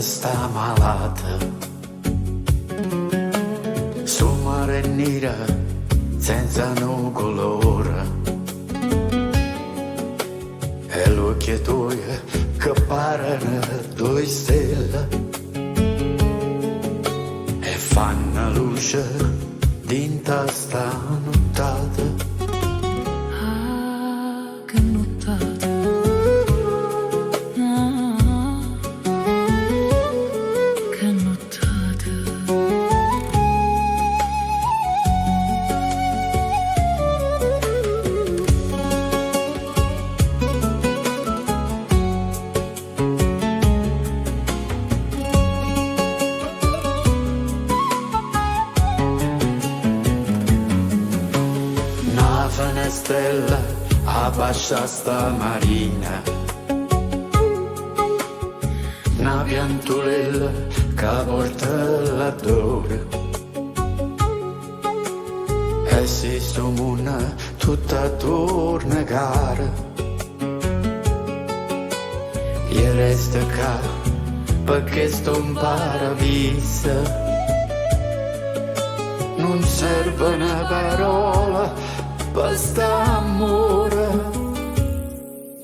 sta malata, su mare nera senza nuvolore, e l'occhio tuo che parano due stelle e fanno luce dinta sta nottata. Che nottata, che nottata. Una finestrella abbascia sta marina, una piantulella che porta l'adore, e si stomuna tutta attorno a gara, e resta qua perché sto in paradiso. Non serve una parola per sta amore,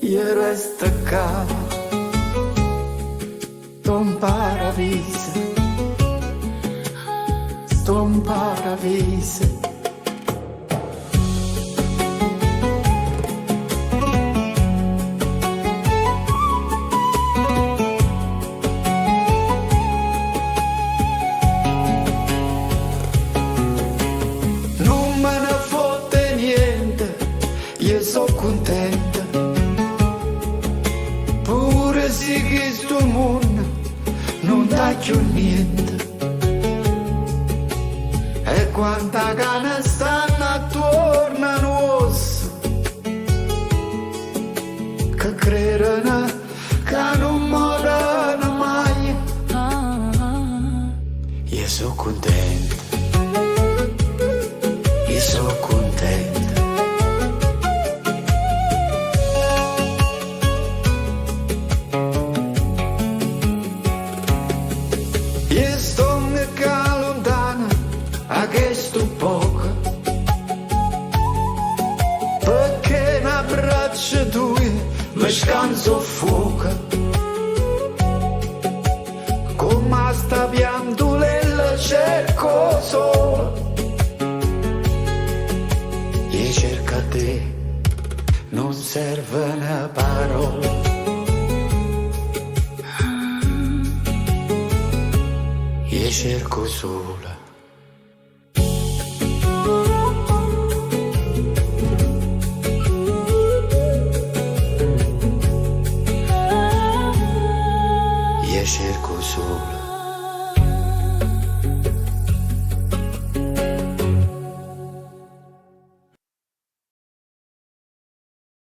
io resto qua, sto in paradiso, sto in paradiso. Io so contenta, pure se questo mondo non dà più niente. E quanta gana stanno attorno a noi, che credono che non morano mai. Io so contenta, io so contenta. Io sto mica lontana a questo poco, perché un abbraccio tuo mi scanso fuoco, come sta piantulella cerco solo, io cerco te, non serve una parola. Io cerco sola.